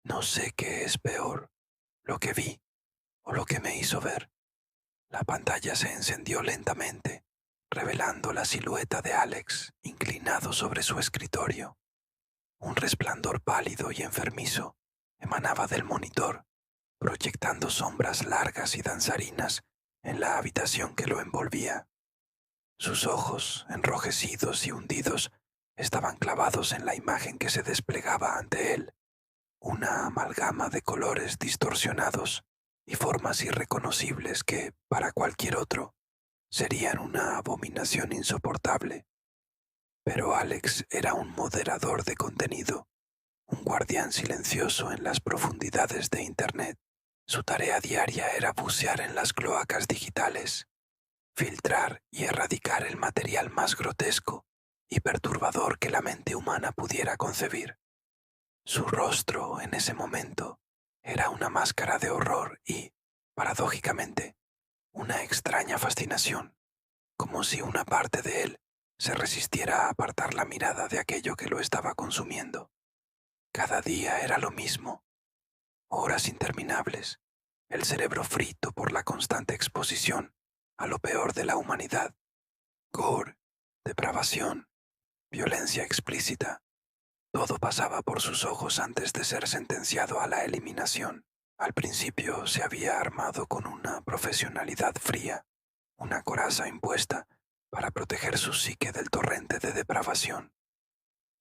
No sé qué es peor, lo que vi o lo que me hizo ver. La pantalla se encendió lentamente, revelando la silueta de Alex inclinado sobre su escritorio. Un resplandor pálido y enfermizo emanaba del monitor, proyectando sombras largas y danzarinas en la habitación que lo envolvía. Sus ojos, enrojecidos y hundidos, estaban clavados en la imagen que se desplegaba ante él, una amalgama de colores distorsionados y formas irreconocibles que, para cualquier otro, serían una abominación insoportable. Pero Alex era un moderador de contenido, un guardián silencioso en las profundidades de Internet. Su tarea diaria era bucear en las cloacas digitales, filtrar y erradicar el material más grotesco y perturbador que la mente humana pudiera concebir. Su rostro, en ese momento, era una máscara de horror y, paradójicamente, una extraña fascinación, como si una parte de él se resistiera a apartar la mirada de aquello que lo estaba consumiendo. Cada día era lo mismo, horas interminables, el cerebro frito por la constante exposición a lo peor de la humanidad: gore, depravación, violencia explícita. Todo pasaba por sus ojos antes de ser sentenciado a la eliminación. Al principio se había armado con una profesionalidad fría, una coraza impuesta para proteger su psique del torrente de depravación.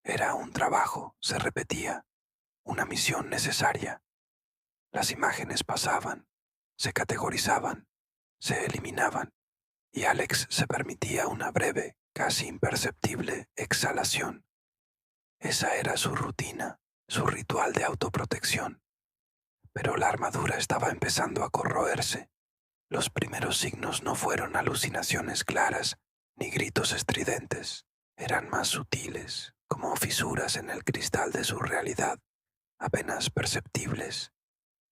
Era un trabajo, se repetía, una misión necesaria. Las imágenes pasaban, se categorizaban, se eliminaban, y Alex se permitía una breve, casi imperceptible exhalación. Esa era su rutina, su ritual de autoprotección. Pero la armadura estaba empezando a corroerse. Los primeros signos no fueron alucinaciones claras ni gritos estridentes. Eran más sutiles, como fisuras en el cristal de su realidad, apenas perceptibles,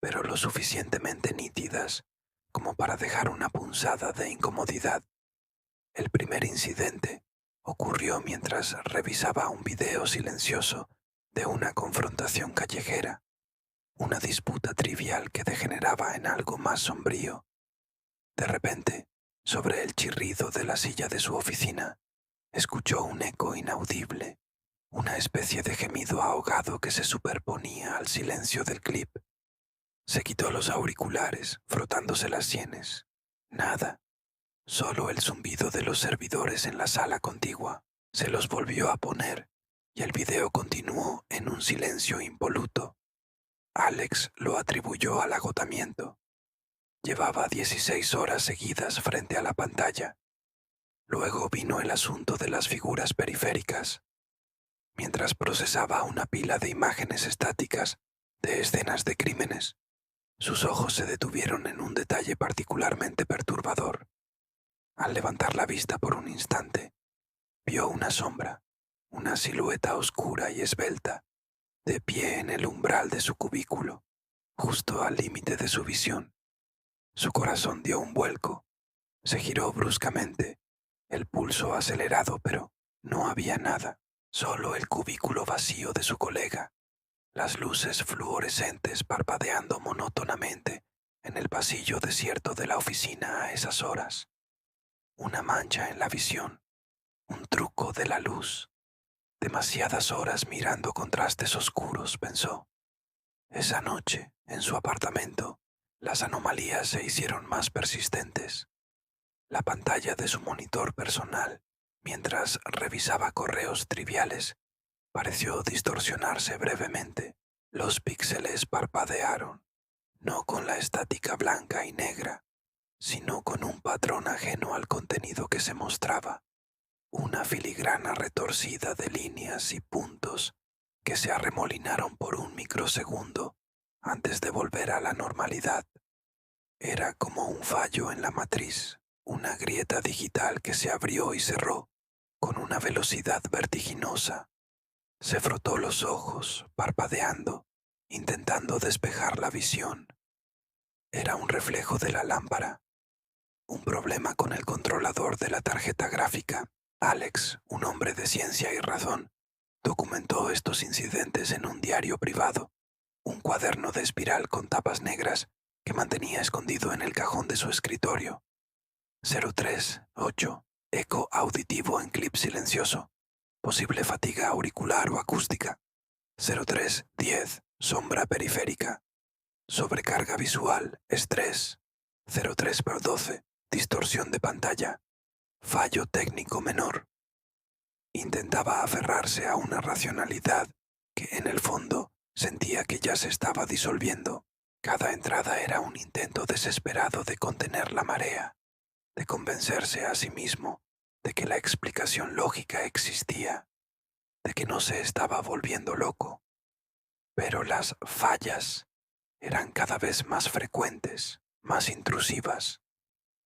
pero lo suficientemente nítidas como para dejar una punzada de incomodidad. El primer incidente ocurrió mientras revisaba un video silencioso de una confrontación callejera, una disputa trivial que degeneraba en algo más sombrío. De repente, sobre el chirrido de la silla de su oficina, escuchó un eco inaudible, una especie de gemido ahogado que se superponía al silencio del clip. Se quitó los auriculares, frotándose las sienes. Nada, solo el zumbido de los servidores en la sala contigua. Se los volvió a poner, y el video continuó en un silencio impoluto. Alex lo atribuyó al agotamiento. Llevaba 16 horas seguidas frente a la pantalla. Luego vino el asunto de las figuras periféricas. Mientras procesaba una pila de imágenes estáticas de escenas de crímenes, sus ojos se detuvieron en un detalle particularmente perturbador. Al levantar la vista por un instante, vio una sombra, una silueta oscura y esbelta, de pie en el umbral de su cubículo, justo al límite de su visión. Su corazón dio un vuelco, se giró bruscamente, el pulso acelerado, pero no había nada, solo el cubículo vacío de su colega, las luces fluorescentes parpadeando monótonamente en el pasillo desierto de la oficina a esas horas. Una mancha en la visión, un truco de la luz. Demasiadas horas mirando contrastes oscuros, pensó. Esa noche, en su apartamento, las anomalías se hicieron más persistentes. La pantalla de su monitor personal, mientras revisaba correos triviales, pareció distorsionarse brevemente. Los píxeles parpadearon, no con la estática blanca y negra, sino con un patrón ajeno al contenido que se mostraba, una filigrana retorcida de líneas y puntos que se arremolinaron por un microsegundo antes de volver a la normalidad. Era como un fallo en la matriz, una grieta digital que se abrió y cerró con una velocidad vertiginosa. Se frotó los ojos, parpadeando, intentando despejar la visión. Era un reflejo de la lámpara, un problema con el controlador de la tarjeta gráfica. Alex, un hombre de ciencia y razón, documentó estos incidentes en un diario privado. un cuaderno de espiral con tapas negras que mantenía escondido en el cajón de su escritorio. 038. Eco auditivo en clip silencioso. Posible fatiga auricular o acústica. 0310. Sombra periférica. Sobrecarga visual, estrés. 03/12. Distorsión de pantalla. Fallo técnico menor. Intentaba aferrarse a una racionalidad que en el fondo sentía que ya se estaba disolviendo. Cada entrada era un intento desesperado de contener la marea, de convencerse a sí mismo de que la explicación lógica existía, de que no se estaba volviendo loco. Pero las fallas eran cada vez más frecuentes, más intrusivas,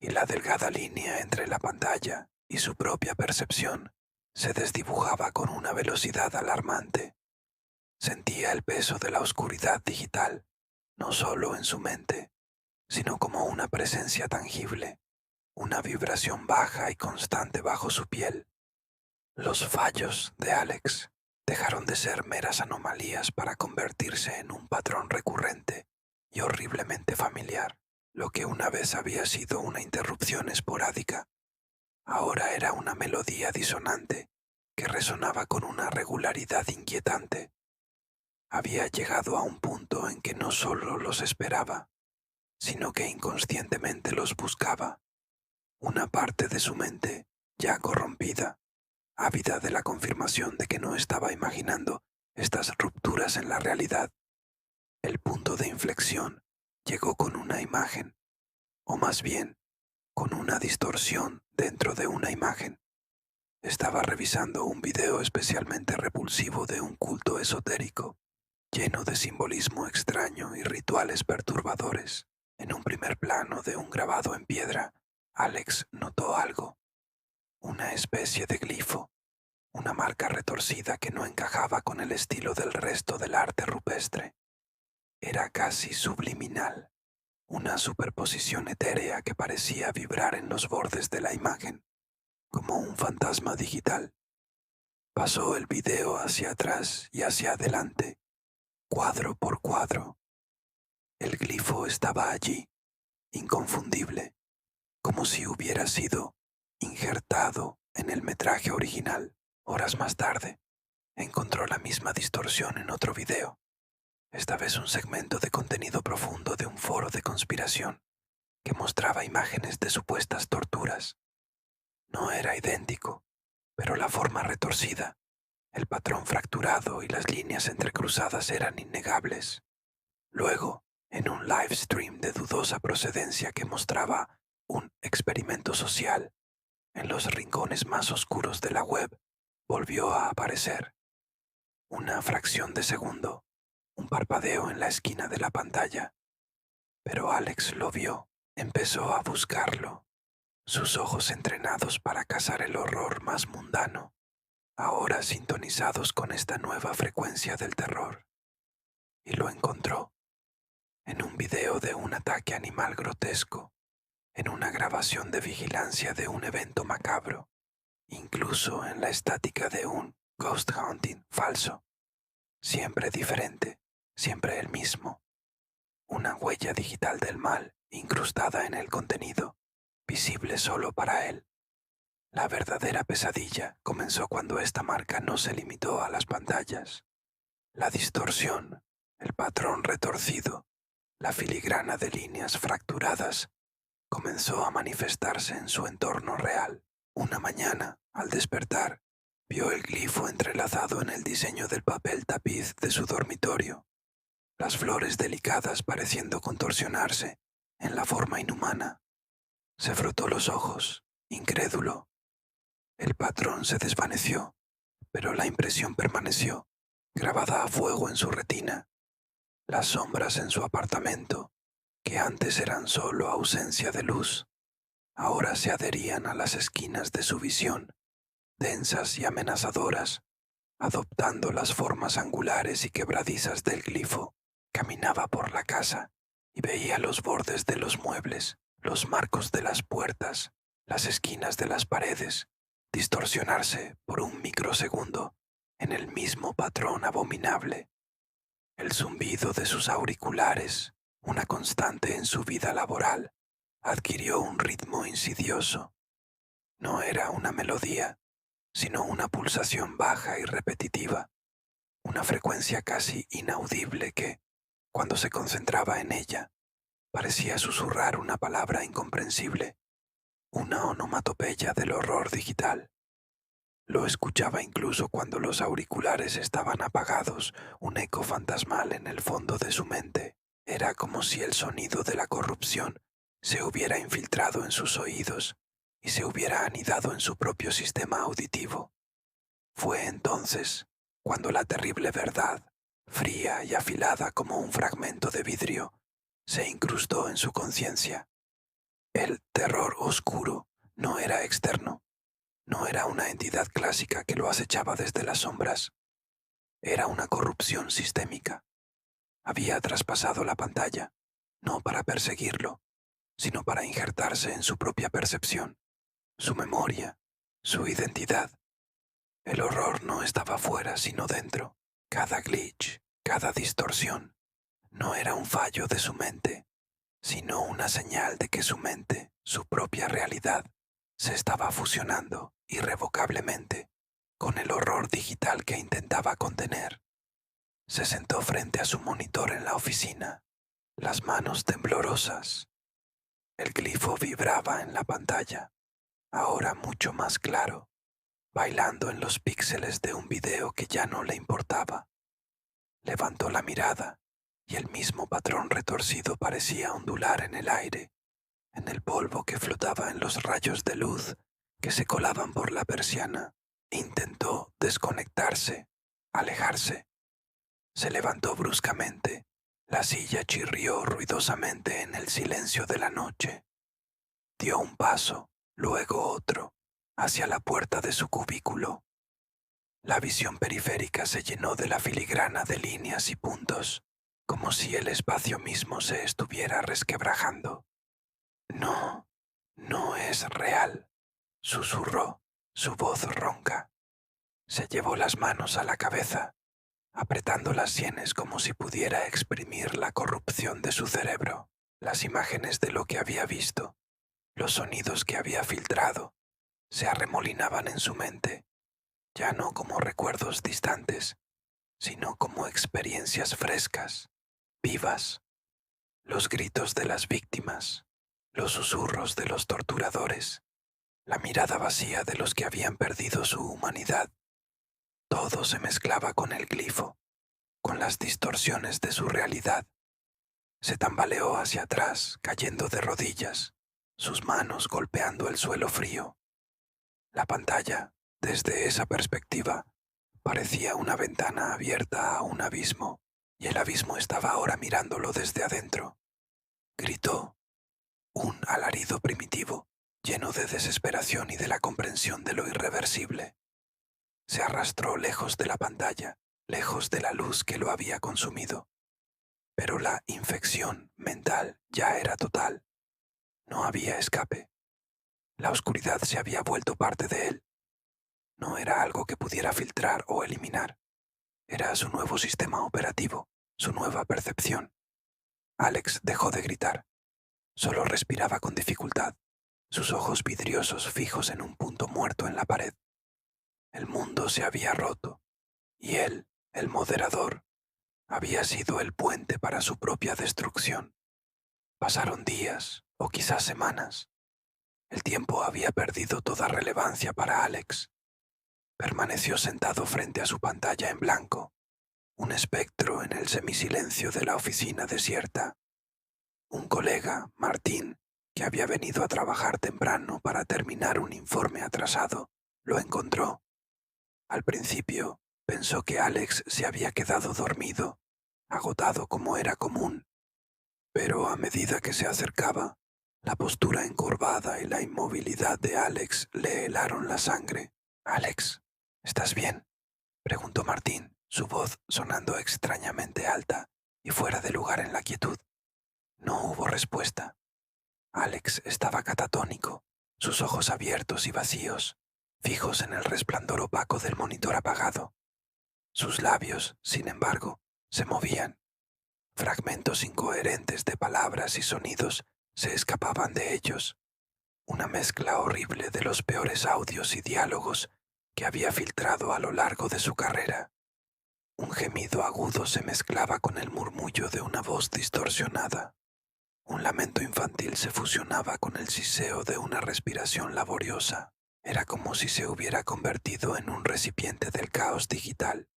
y la delgada línea entre la pantalla y su propia percepción se desdibujaba con una velocidad alarmante. Sentía el peso de la oscuridad digital, no solo en su mente, sino como una presencia tangible, una vibración baja y constante bajo su piel. Los fallos de Alex dejaron de ser meras anomalías para convertirse en un patrón recurrente y horriblemente familiar. Lo que una vez había sido una interrupción esporádica, ahora era una melodía disonante que resonaba con una regularidad inquietante. Había llegado a un punto en que no solo los esperaba, sino que inconscientemente los buscaba. Una parte de su mente, ya corrompida, ávida de la confirmación de que no estaba imaginando estas rupturas en la realidad. El punto de inflexión llegó con una imagen, o más bien, con una distorsión dentro de una imagen. Estaba revisando un video especialmente repulsivo de un culto esotérico, lleno de simbolismo extraño y rituales perturbadores. En un primer plano de un grabado en piedra, Alex notó algo, una especie de glifo, una marca retorcida que no encajaba con el estilo del resto del arte rupestre. Era casi subliminal, una superposición etérea que parecía vibrar en los bordes de la imagen, como un fantasma digital. Pasó el video hacia atrás y hacia adelante, cuadro por cuadro. El glifo estaba allí, inconfundible, como si hubiera sido injertado en el metraje original. Horas más tarde, encontró la misma distorsión en otro video, esta vez un segmento de contenido profundo de un foro de conspiración que mostraba imágenes de supuestas torturas. No era idéntico, pero la forma retorcida, el patrón fracturado y las líneas entrecruzadas eran innegables. Luego, en un live stream de dudosa procedencia que mostraba un experimento social, en los rincones más oscuros de la web, volvió a aparecer. Una fracción de segundo, un parpadeo en la esquina de la pantalla. Pero Alex lo vio, empezó a buscarlo, sus ojos entrenados para cazar el horror más mundano, ahora sintonizados con esta nueva frecuencia del terror. Y lo encontró, en un video de un ataque animal grotesco, en una grabación de vigilancia de un evento macabro, incluso en la estática de un ghost hunting falso. Siempre diferente, siempre el mismo. Una huella digital del mal incrustada en el contenido, visible solo para él. La verdadera pesadilla comenzó cuando esta marca no se limitó a las pantallas. La distorsión, el patrón retorcido, la filigrana de líneas fracturadas, comenzó a manifestarse en su entorno real. Una mañana, al despertar, vio el glifo entrelazado en el diseño del papel tapiz de su dormitorio, las flores delicadas pareciendo contorsionarse en la forma inhumana. Se frotó los ojos, incrédulo. El patrón se desvaneció, pero la impresión permaneció, grabada a fuego en su retina. Las sombras en su apartamento, que antes eran solo ausencia de luz, ahora se adherían a las esquinas de su visión, densas y amenazadoras, adoptando las formas angulares y quebradizas del glifo. Caminaba por la casa y veía los bordes de los muebles, los marcos de las puertas, las esquinas de las paredes, distorsionarse por un microsegundo en el mismo patrón abominable. El zumbido de sus auriculares, una constante en su vida laboral, adquirió un ritmo insidioso. No era una melodía, sino una pulsación baja y repetitiva, una frecuencia casi inaudible que, cuando se concentraba en ella, parecía susurrar una palabra incomprensible, una onomatopeya del horror digital. Lo escuchaba incluso cuando los auriculares estaban apagados, un eco fantasmal en el fondo de su mente. Era como si el sonido de la corrupción se hubiera infiltrado en sus oídos y se hubiera anidado en su propio sistema auditivo. Fue entonces cuando la terrible verdad, fría y afilada como un fragmento de vidrio, se incrustó en su conciencia. El terror oscuro no era externo, no era una entidad clásica que lo acechaba desde las sombras. Era una corrupción sistémica. Había traspasado la pantalla, no para perseguirlo, sino para injertarse en su propia percepción, su memoria, su identidad. El horror no estaba fuera, sino dentro. Cada glitch, cada distorsión, no era un fallo de su mente, sino una señal de que su mente, su propia realidad, se estaba fusionando irrevocablemente con el horror digital que intentaba contener. Se sentó frente a su monitor en la oficina, las manos temblorosas. El glifo vibraba en la pantalla, ahora mucho más claro, bailando en los píxeles de un video que ya no le importaba. Levantó la mirada y el mismo patrón retorcido parecía ondular en el aire, en el polvo que flotaba en los rayos de luz que se colaban por la persiana. Intentó desconectarse, alejarse. Se levantó bruscamente. La silla chirrió ruidosamente en el silencio de la noche. Dio un paso, luego otro, hacia la puerta de su cubículo. La visión periférica se llenó de la filigrana de líneas y puntos, como si el espacio mismo se estuviera resquebrajando. No, no es real, susurró, su voz ronca. Se llevó las manos a la cabeza, apretando las sienes como si pudiera exprimir la corrupción de su cerebro, las imágenes de lo que había visto, los sonidos que había filtrado, se arremolinaban en su mente, ya no como recuerdos distantes, sino como experiencias frescas, vivas. Los gritos de las víctimas, los susurros de los torturadores, la mirada vacía de los que habían perdido su humanidad. Todo se mezclaba con el glifo, con las distorsiones de su realidad. Se tambaleó hacia atrás, cayendo de rodillas, sus manos golpeando el suelo frío. La pantalla, desde esa perspectiva, parecía una ventana abierta a un abismo, y el abismo estaba ahora mirándolo desde adentro. Gritó, un alarido primitivo, lleno de desesperación y de la comprensión de lo irreversible. Se arrastró lejos de la pantalla, lejos de la luz que lo había consumido. Pero la infección mental ya era total. No había escape. La oscuridad se había vuelto parte de él. No era algo que pudiera filtrar o eliminar. Era su nuevo sistema operativo, su nueva percepción. Alex dejó de gritar. Solo respiraba con dificultad, sus ojos vidriosos fijos en un punto muerto en la pared. El mundo se había roto, y él, el moderador, había sido el puente para su propia destrucción. Pasaron días, o quizás semanas. El tiempo había perdido toda relevancia para Alex. Permaneció sentado frente a su pantalla en blanco, un espectro en el semisilencio de la oficina desierta. Un colega, Martín, que había venido a trabajar temprano para terminar un informe atrasado, lo encontró. Al principio, pensó que Alex se había quedado dormido, agotado como era común. Pero a medida que se acercaba, la postura encorvada y la inmovilidad de Alex le helaron la sangre. «Alex, ¿estás bien?», preguntó Martín, su voz sonando extrañamente alta y fuera de lugar en la quietud. No hubo respuesta. Alex estaba catatónico, sus ojos abiertos y vacíos, fijos en el resplandor opaco del monitor apagado. Sus labios, sin embargo, se movían. Fragmentos incoherentes de palabras y sonidos se escapaban de ellos. Una mezcla horrible de los peores audios y diálogos que había filtrado a lo largo de su carrera. Un gemido agudo se mezclaba con el murmullo de una voz distorsionada. Un lamento infantil se fusionaba con el siseo de una respiración laboriosa. Era como si se hubiera convertido en un recipiente del caos digital,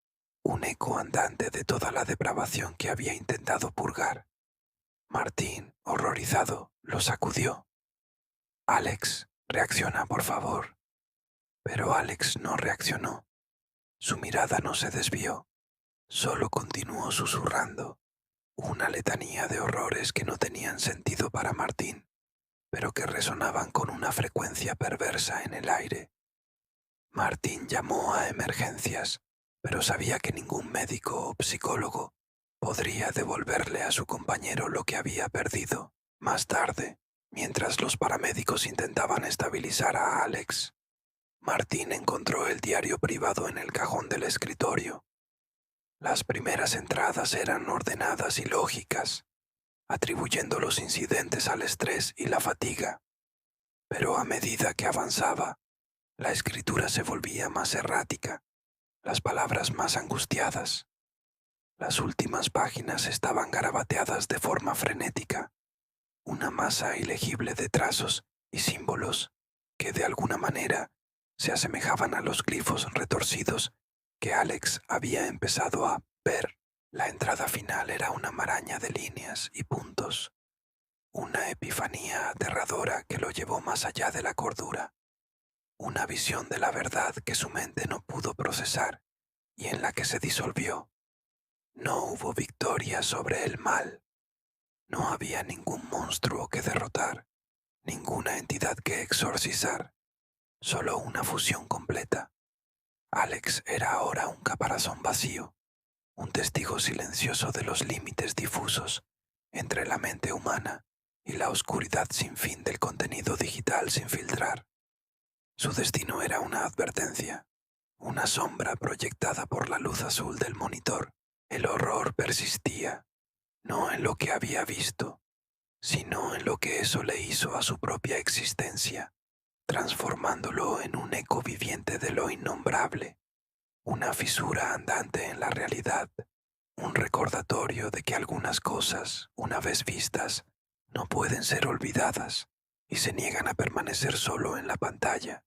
un eco andante de toda la depravación que había intentado purgar. Martín, horrorizado, lo sacudió. «Alex, reacciona, por favor». Pero Alex no reaccionó. Su mirada no se desvió. Solo continuó susurrando, una letanía de horrores que no tenían sentido para Martín, pero que resonaban con una frecuencia perversa en el aire. Martín llamó a emergencias, pero sabía que ningún médico o psicólogo podría devolverle a su compañero lo que había perdido. Más tarde, mientras los paramédicos intentaban estabilizar a Alex, Martín encontró el diario privado en el cajón del escritorio. Las primeras entradas eran ordenadas y lógicas, atribuyendo los incidentes al estrés y la fatiga. Pero a medida que avanzaba, la escritura se volvía más errática, las palabras más angustiadas. Las últimas páginas estaban garabateadas de forma frenética, una masa ilegible de trazos y símbolos que de alguna manera se asemejaban a los glifos retorcidos que Alex había empezado a ver. La entrada final era una maraña de líneas y puntos, una epifanía aterradora que lo llevó más allá de la cordura, una visión de la verdad que su mente no pudo procesar y en la que se disolvió. No hubo victoria sobre el mal. No había ningún monstruo que derrotar, ninguna entidad que exorcizar, solo una fusión completa. Alex era ahora un caparazón vacío, un testigo silencioso de los límites difusos entre la mente humana y la oscuridad sin fin del contenido digital sin filtrar. Su destino era una advertencia, una sombra proyectada por la luz azul del monitor. El horror persistía, no en lo que había visto, sino en lo que eso le hizo a su propia existencia, transformándolo en un eco viviente de lo innombrable, una fisura andante en la realidad, un recordatorio de que algunas cosas, una vez vistas, no pueden ser olvidadas y se niegan a permanecer solo en la pantalla.